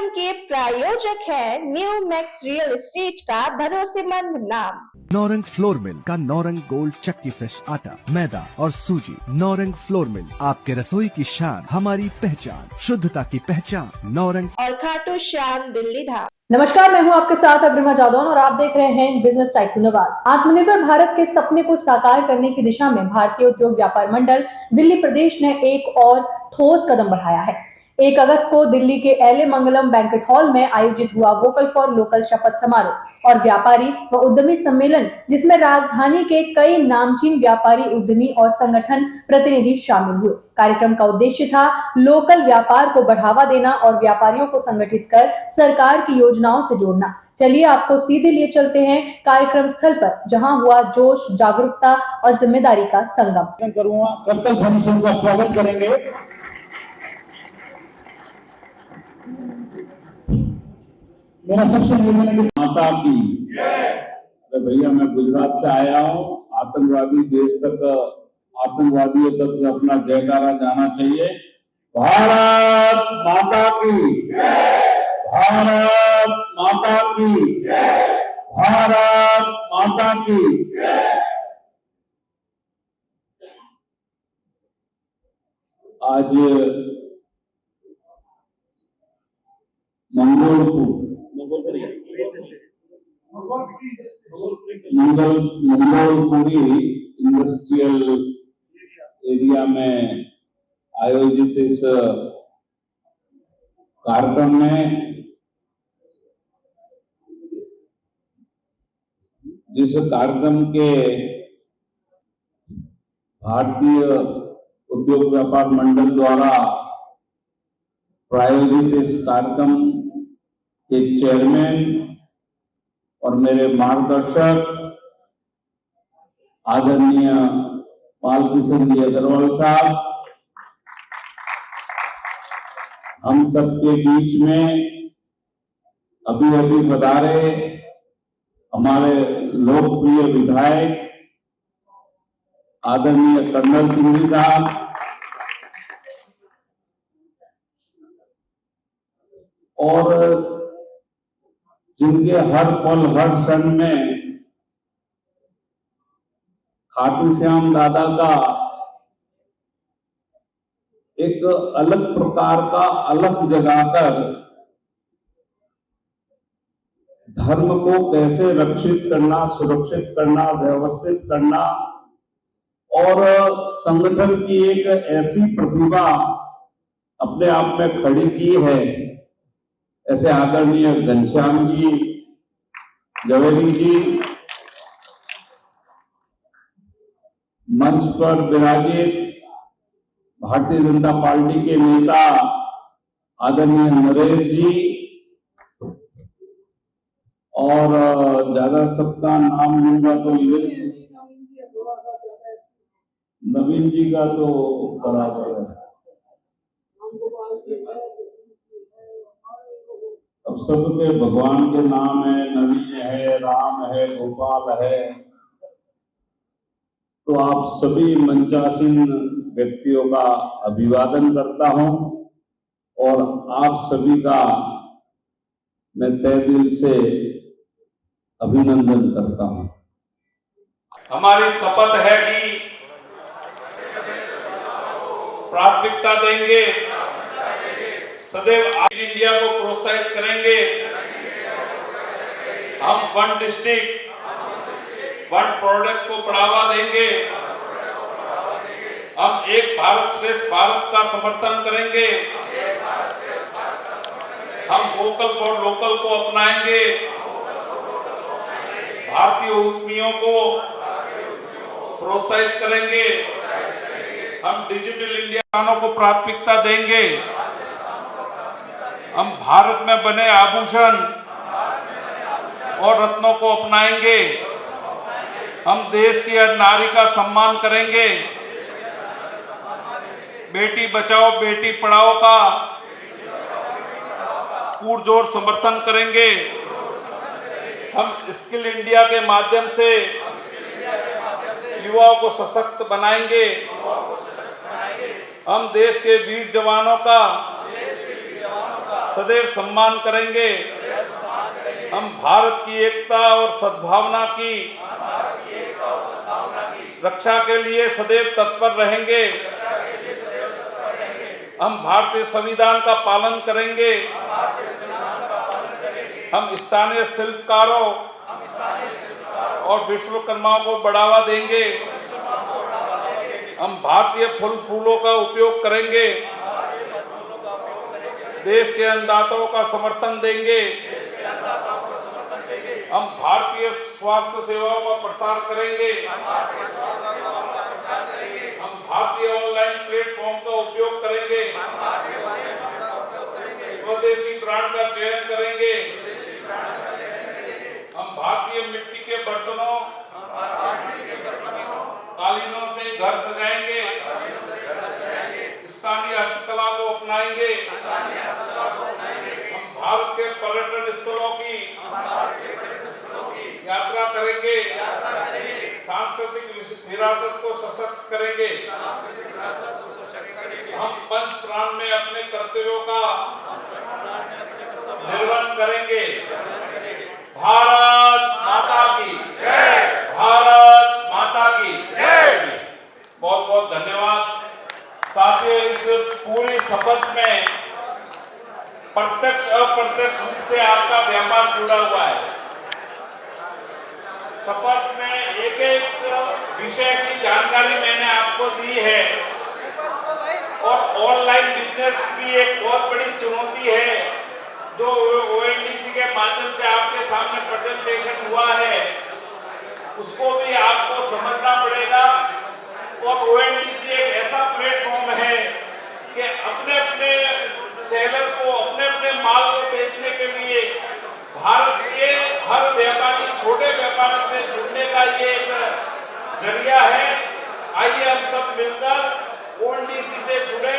कार्यक्रम के प्रायोजक है न्यू मैक्स रियल एस्टेट का भरोसेमंद नाम। नौरंग फ्लोर मिल का नौरंग गोल्ड चक्की फ्रेश आटा, मैदा और सूजी। नौरंग फ्लोर मिल, आपके रसोई की शान, हमारी पहचान, शुद्धता की पहचान। नौरंग और खाटू श्याम दिल्ली धाम। नमस्कार, मैं हूं आपके साथ अग्रिमा जादौन और आप देख रहे हैं बिजनेस टाइकून आवाज। आत्मनिर्भर भारत के सपने को साकार करने की दिशा में भारतीय उद्योग व्यापार मंडल दिल्ली प्रदेश ने एक और ठोस कदम बढ़ाया है। 1 अगस्त को दिल्ली के एलए मंगलम बैंक्वेट हॉल में आयोजित हुआ वोकल फॉर लोकल शपथ समारोह और व्यापारी व उद्यमी सम्मेलन, जिसमें राजधानी के कई नामचीन व्यापारी, उद्यमी और संगठन प्रतिनिधि शामिल हुए। कार्यक्रम का उद्देश्य था लोकल व्यापार को बढ़ावा देना और व्यापारियों को संगठित कर सरकार की योजनाओं से जोड़ना। चलिए आपको सीधे लिए चलते हैं कार्यक्रम स्थल पर, जहां हुआ जोश, जागरूकता और जिम्मेदारी का संगम। करूंगा कर्तव्य ध्वनि से उनका स्वागत करेंगे। मेरा सबसे निवेदन है कि माता की अरे भैया, मैं गुजरात से आया हूँ, आतंकवादी देश तक, आतंकवादियों तक अपना जयकारा जाना चाहिए। भारत माता की, भारत माता की, भारत माता की। आज मंगोलपुरी इंडस्ट्रियल एरिया में आयोजित इस कार्यक्रम में, जिस कार्यक्रम के भारतीय उद्योग व्यापार मंडल द्वारा प्रायोजित इस कार्यक्रम के चेयरमैन और मेरे मार्गदर्शक आदरणीय पाल किशन जी अग्रवाल साहब, हम सबके बीच में अभी पधारे हमारे लोकप्रिय विधायक आदरणीय कर्नल सिंह जी साहब, और जिनके हर पल हर क्षण में खाटू श्याम दादा का एक अलग प्रकार का अलग जगाकर धर्म को कैसे रक्षित करना, सुरक्षित करना, व्यवस्थित करना और संगठन की एक ऐसी प्रतिभा अपने आप में खड़ी की है, ऐसे आदरणीय घनश्याम जी जवेरी जी, मंच पर विराजित भारतीय जनता पार्टी के नेता आदरणीय नरेश जी, और ज्यादा सबका नाम लूंगा तो नवीन जी का तो बराबर है। अब सबके भगवान के नाम है, नवीन है, राम है, गोपाल है, तो आप सभी मंचासीन व्यक्तियों का अभिवादन करता हूं और आप सभी का मैं तहे दिल से अभिनंदन करता हूं। हमारी शपथ है कि प्राथमिकता देंगे, सदैव इंडिया को प्रोत्साहित करेंगे। हम वन डिस्ट्रिक्ट वन प्रोडक्ट को बढ़ावा देंगे। हम एक भारत श्रेष्ठ भारत का समर्थन करेंगे। हम वोकल फॉर लोकल को अपनाएंगे। भारतीय उद्यमियों को प्रोत्साहित करेंगे। हम डिजिटल इंडिया को प्राथमिकता देंगे। हम भारत में बने आभूषण और रत्नों को अपनाएंगे। हम देश की हर नारी का सम्मान करेंगे। बेटी बचाओ बेटी पढ़ाओ का पुरजोर समर्थन करेंगे। हम स्किल इंडिया के माध्यम से युवाओं को सशक्त बनाएंगे। हम देश के वीर जवानों का सदैव सम्मान करेंगे। हम भारत की एकता और सद्भावना की रक्षा के लिए सदैव तत्पर रहेंगे। हम भारतीय संविधान का पालन करेंगे। हम स्थानीय शिल्पकारों और विश्वकर्माओं को बढ़ावा देंगे। हम भारतीय फल फूलों का उपयोग करेंगे। देश के अन्नदाताओं का समर्थन देंगे। हम भारतीय स्वास्थ्य सेवाओं का प्रसार करेंगे। हम भारतीय ऑनलाइन प्लेटफॉर्म का उपयोग करेंगे। स्वदेशी ब्रांड का चयन करेंगे। हम भारतीय मिट्टी के बर्तनों, कालीनों से घर सजाएंगे। स्थानीय हस्तकला को अपनाएंगे। हम भारत के पर्यटन स्थलों की यात्रा करेंगे। सांस्कृतिक विरासत को सशक्त करेंगे। हम पंच प्राण में अपने कर्तव्यों का निर्वहन करेंगे। भारत माता की जय। भारत माता की जय। बहुत बहुत धन्यवाद। साथियों, इस पूरी शपथ में प्रत्यक्ष अप्रत्यक्ष रूप से आपका व्यापार जुड़ा हुआ है। शपथ में एक एक विषय की जानकारी मैंने आपको दी है और ऑनलाइन बिजनेस भी एक बहुत बड़ी चुनौती है जो ओएनडीसी के माध्यम से आपके सामने प्रेजेंटेशन हुआ है, उसको भी आपको समझना पड़ेगा। और ओएनडीसी एक ऐसा प्लेटफॉर्म है कि अपने अपने सेलर को अपने अपने माल को बेचने के लिए भारत के हर व्यापारी, छोटे व्यापारी से जुड़ने का ये एक जरिया है। आइए हम सब मिलकर ओएनडीसी से जुड़े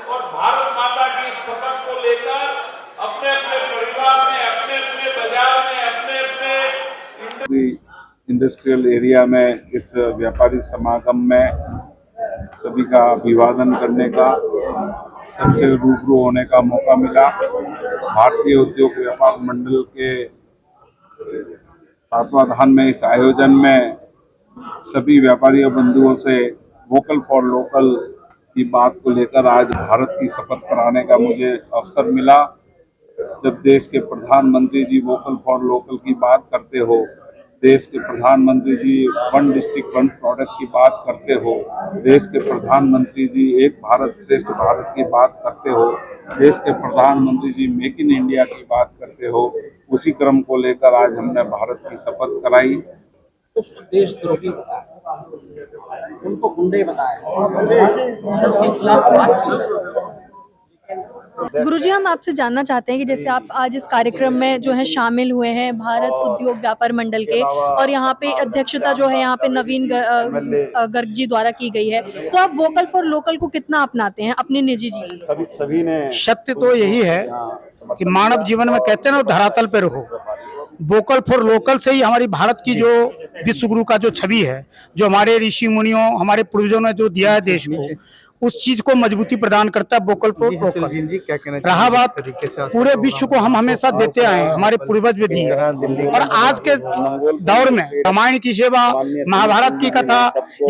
और भारत माता की शपथ को लेकर अपने अपने परिवार में, अपने अपने बाजार में, अपने अपने इंडस्ट्रियल एरिया में इस व्यापारी समागम में सभी का अभिवादन करने का, सबसे रूबरू होने का मौका मिला। भारतीय उद्योग व्यापार मंडल के तत्वाधान में इस आयोजन में सभी व्यापारी बंधुओं से वोकल फॉर लोकल की बात को लेकर आज भारत की शपथ कराने का मुझे अवसर मिला। जब देश के प्रधानमंत्री जी वोकल फॉर लोकल की बात करते हो, देश के प्रधानमंत्री जी वन डिस्ट्रिक्ट वन प्रोडक्ट की बात करते हो, देश के प्रधानमंत्री जी एक भारत श्रेष्ठ भारत की बात करते हो, देश के प्रधानमंत्री जी मेक इन इंडिया की बात करते हो, उसी क्रम को लेकर आज हमने भारत की शपथ कराई। उसको देशद्रोही बताया, उनको गुंडे बताया। गुरुजी, हम आपसे जानना चाहते हैं कि जैसे आप आज इस कार्यक्रम में जो है शामिल हुए हैं भारत उद्योग व्यापार मंडल के, और यहाँ पे अध्यक्षता जो है यहाँ पे नवीन गर्ग जी द्वारा की गई है, तो आप वोकल फॉर लोकल को कितना अपनाते हैं अपने निजी जीवन? सभी ने सत्य तो यही है कि मानव जीवन में कहते हैं ना, धरातल पे रहो। वोकल फॉर लोकल से ही हमारी भारत की जो विश्व गुरु का जो छवि है, जो हमारे ऋषि मुनियों, हमारे पूर्वजों ने जो दिया है देश को, उस चीज को मजबूती प्रदान करता है वोकल फॉर लोकल। रहा बात, पूरे विश्व को हम हमेशा देते आए हैं, हमारे पूर्वज भी दिए। और आज के दौर में रामायण की सेवा, महाभारत की कथा,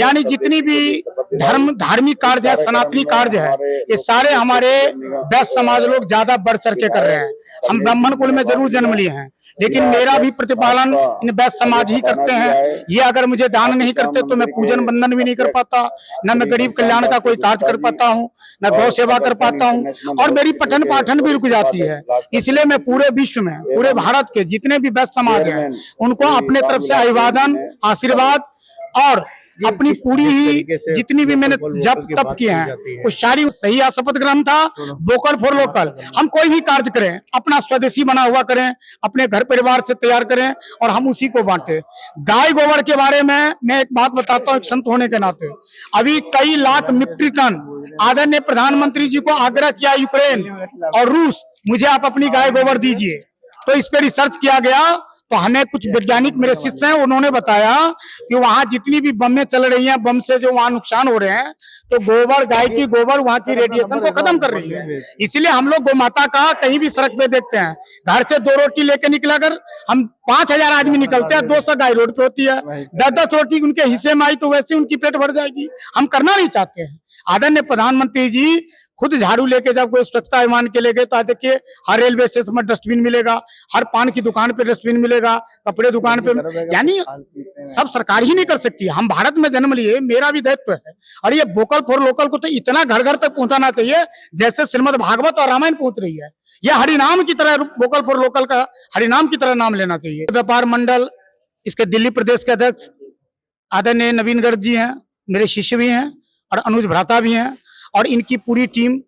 यानी जितनी भी धार्मिक कार्य है, सनातनी कार्य है, ये सारे हमारे वैश्य समाज लोग ज्यादा बढ़ चढ़ के कर रहे हैं। हम ब्राह्मण कुल में जरूर जन्म लिए हैं, लेकिन मेरा भी प्रतिपालन इन वैश्य समाज ही करते हैं। ये अगर मुझे दान नहीं करते तो मैं पूजन बंधन भी नहीं कर पाता, न मैं गरीब कल्याण का कोई कार्य कर पाता हूँ, न गौ सेवा कर पाता हूँ, और मेरी पठन पाठन भी रुक जाती है। इसलिए मैं पूरे विश्व में, पूरे भारत के जितने भी वैश्य समाज हैं, उनको अपने तरफ से अभिवादन, आशीर्वाद और अपनी पूरी ही जितनी भी मैंने जप तप किए हैं, वो सारी सही शपथ ग्रहण था वोकल फॉर लोकल। हम कोई भी कार्य करें अपना स्वदेशी बना हुआ करें, अपने घर परिवार से तैयार करें और हम उसी को बांटे। गाय गोबर के बारे में मैं एक बात बताता हूँ, एक संत होने के नाते। अभी कई लाख मीट्रिक टन आदरणीय प्रधानमंत्री जी को आग्रह किया यूक्रेन और रूस, मुझे आप अपनी गाय गोबर दीजिए। तो इस पर रिसर्च किया गया, तो हमें कुछ वैज्ञानिक मेरे शिष्य हैं, उन्होंने बताया कि वहां जितनी भी बमें चल रही हैं, बम से जो वहां नुकसान हो रहे हैं, तो गोबर, गाय की गोबर वहाँ की रेडिएशन को खत्म कर रही है। इसलिए हम लोग गौ माता का कहीं भी सड़क पे देखते हैं, घर से 2 रोटी लेके निकला कर हम 5000 आदमी निकलते हैं, 200 गाय रोड पे होती है, 10-10 रोटी उनके हिस्से में आई तो वैसे उनकी पेट भर जाएगी। हम करना नहीं चाहते हैं। आदरणीय प्रधानमंत्री जी खुद झाड़ू लेके जब कोई स्वच्छता अभियान के ले गए तो देखिए हर रेलवे स्टेशन में डस्टबिन मिलेगा, हर पान की दुकान पे डस्टबिन मिलेगा, कपड़े दुकान पे, यानी सब सरकार ही नहीं कर सकती। हम भारत में जन्म लिए, मेरा भी दायित्व है। और ये वोकल फॉर लोकल को तो इतना घर घर तक पहुंचाना चाहिए जैसे श्रीमद् भागवत और रामायण पहुंच रही है। यह हरिनाम की तरह, वोकल फॉर लोकल का हरिनाम की तरह नाम लेना चाहिए। व्यापार मंडल, इसके दिल्ली प्रदेश के अध्यक्ष आदरणीय नवीन गर्ग जी हैं, मेरे शिष्य भी हैं और अनुज भ्राता भी हैं, और इनकी पूरी टीम,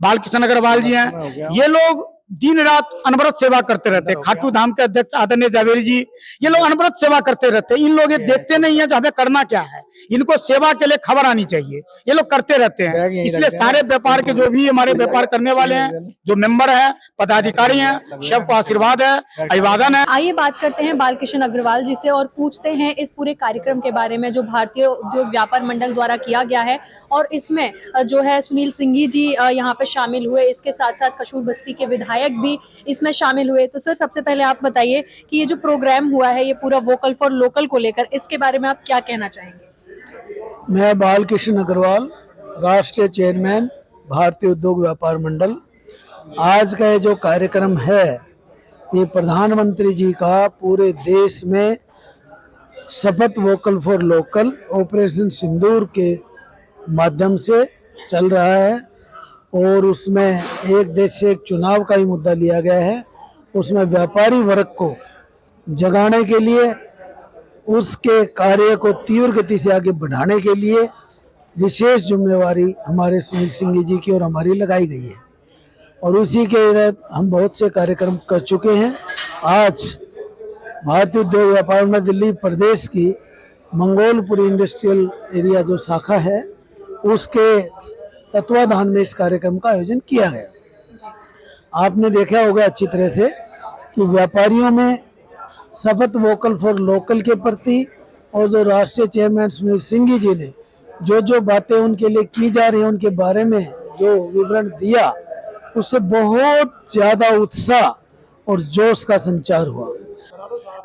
बालकृष्ण अग्रवाल जी हैं, ये लोग दिन रात अनवरत सेवा करते रहते हैं। खाटू धाम के अध्यक्ष आदरणीय जावेरी जी, ये लोग अनवरत सेवा करते रहते हैं। इन लोग ये देखते नहीं है जो हमें करना क्या है, इनको सेवा के लिए खबर आनी चाहिए, ये लोग करते रहते हैं। इसलिए सारे व्यापार के जो भी हमारे व्यापार करने वाले हैं, जो मेंबर है, पदाधिकारी हैं, सबको आशीर्वाद है, अभिवादन है। आइए बात करते हैं बालकृष्ण अग्रवाल जी से और पूछते हैं इस पूरे कार्यक्रम के बारे में जो भारतीय उद्योग व्यापार मंडल द्वारा किया गया है, और इसमें जो है सुनील सिंघी जी यहाँ पे शामिल हुए, इसके साथ साथ कसूर बस्ती के विधायक भी इसमें शामिल हुए। तो सर, सबसे पहले आप बताइए कि ये जो प्रोग्राम हुआ है, ये पूरा वोकल फॉर लोकल को लेकर, इसके बारे में आप क्या कहना चाहेंगे? मैं बालकृष्ण अग्रवाल, राष्ट्रीय चेयरमैन भारतीय उद्योग व्यापार मंडल। आज का ये जो कार्यक्रम है, ये प्रधानमंत्री जी का पूरे देश में शपथ वोकल फॉर लोकल ऑपरेशन सिंदूर के माध्यम से चल रहा है, और उसमें एक देश से एक चुनाव का ही मुद्दा लिया गया है। उसमें व्यापारी वर्ग को जगाने के लिए, उसके कार्य को तीव्र गति से आगे बढ़ाने के लिए विशेष जिम्मेवारी हमारे सुनील सिंह जी की और हमारी लगाई गई है, और उसी के तहत हम बहुत से कार्यक्रम कर चुके हैं। आज भारतीय उद्योग व्यापार में दिल्ली प्रदेश की मंगोलपुरी इंडस्ट्रियल एरिया जो शाखा है, उसके तत्वाधान में इस कार्यक्रम का आयोजन किया गया। आपने देखा होगा अच्छी तरह से कि व्यापारियों में शपथ वोकल फॉर लोकल के प्रति, और जो राष्ट्रीय चेयरमैन सुनील सिंह जी ने जो बातें उनके लिए की जा रही हैं उनके बारे में जो विवरण दिया, उससे बहुत ज़्यादा उत्साह और जोश का संचार हुआ।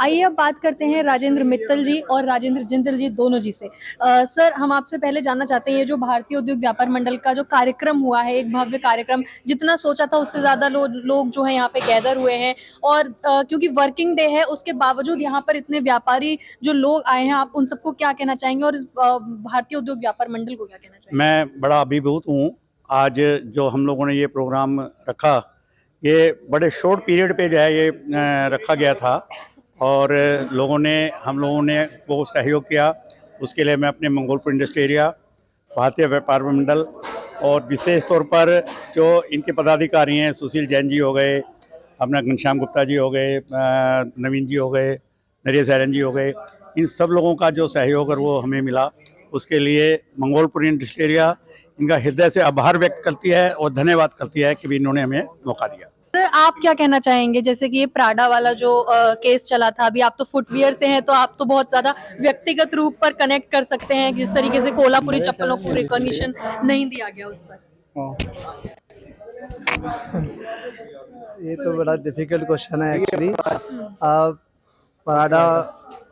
आइए अब बात करते हैं राजेंद्र मित्तल जी और राजेंद्र जिंदल जी, दोनों जी से। सर, हम आपसे पहले जानना चाहते हैं, ये जो भारतीय उद्योग व्यापार मंडल का जो कार्यक्रम हुआ है, एक भव्य कार्यक्रम, जितना सोचा था उससे ज्यादा लोग जो है यहाँ पे गैदर हुए हैं, और क्योंकि वर्किंग डे है उसके बावजूद यहाँ पर इतने व्यापारी जो लोग आए हैं, आप उन सबको क्या कहना चाहेंगे और इस भारतीय उद्योग व्यापार मंडल को क्या कहना चाहेंगे? मैं बड़ा अभिभूत हूँ। आज जो हम लोगों ने ये प्रोग्राम रखा, ये बड़े शॉर्ट पीरियड पे जो है ये रखा गया था, और हम लोगों ने वो सहयोग किया। उसके लिए मैं अपने मंगोलपुर इंडस्ट्री एरिया, भारतीय व्यापार मंडल, और विशेष तौर पर जो इनके पदाधिकारी हैं, सुशील जैन जी हो गए, अपना घनश्याम गुप्ता जी हो गए, नवीन जी हो गए, नरेश हैरन जी हो गए, इन सब लोगों का जो सहयोग और वो हमें मिला, उसके लिए मंगोलपुर इंडस्ट्री एरिया इनका हृदय से आभार व्यक्त करती है और धन्यवाद करती है कि भी इन्होंने हमें मौका दिया। सर, आप क्या कहना चाहेंगे, जैसे कि ये प्राडा वाला जो केस चला था, अभी आप तो फुटवियर से हैं, तो आप तो बहुत ज्यादा व्यक्तिगत रूप पर कनेक्ट कर सकते हैं, जिस तरीके से कोल्हापुरी चप्पलों को रिकॉग्निशन नहीं दिया गया उस पर। ये तो बड़ा डिफिकल्ट क्वेश्चन है एक्चुअली। प्राडा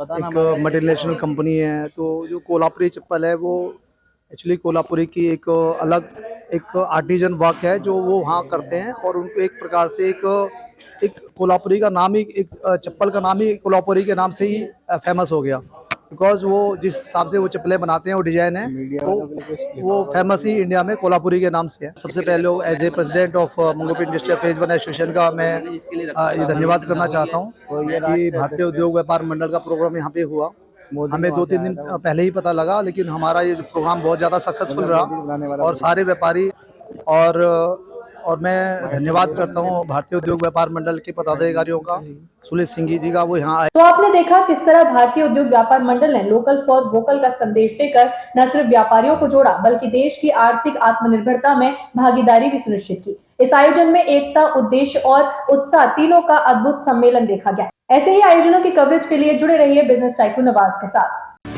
एक मल्टीनेशनल कंपनी है, तो जो कोल्हापुरी चप्पल है वो एक्चुअली कोल्हापुरी की एक अलग एक आर्टिजन वर्क है जो वो वहाँ करते हैं, और उनको एक प्रकार से एक कोल्हापुरी का नाम ही, एक चप्पल का नाम ही कोल्हापुरी के नाम से ही फेमस हो गया, बिकॉज वो जिस हिसाब से वो चप्पलें बनाते हैं, वो डिजाइन है, वो फेमस ही इंडिया में कोल्हापुरी के नाम से है। सबसे पहले as a president of Mangolpur industrial phase 1 association का मैं ये धन्यवाद करना चाहता हूँ कि भारतीय उद्योग व्यापार मंडल का प्रोग्राम यहाँ पे हुआ। हमें 2-3 दिन पहले ही पता लगा, लेकिन हमारा ये प्रोग्राम बहुत ज़्यादा सक्सेसफुल रहा, और सारे व्यापारी और मैं धन्यवाद करता हूँ भारतीय उद्योग व्यापार मंडल के पदाधिकारियों का, सुनील सिंह जी का, वो यहाँ आए। तो आपने देखा किस तरह भारतीय उद्योग व्यापार मंडल ने लोकल फॉर वोकल का संदेश देकर न सिर्फ व्यापारियों को जोड़ा, बल्कि देश की आर्थिक आत्मनिर्भरता में भागीदारी भी सुनिश्चित की। इस आयोजन में एकता, उद्देश्य और उत्साह तीनों का अद्भुत सम्मेलन देखा गया। ऐसे ही आयोजनों की कवरेज के लिए जुड़े रहिए बिजनेस टाइकून नवाज के साथ।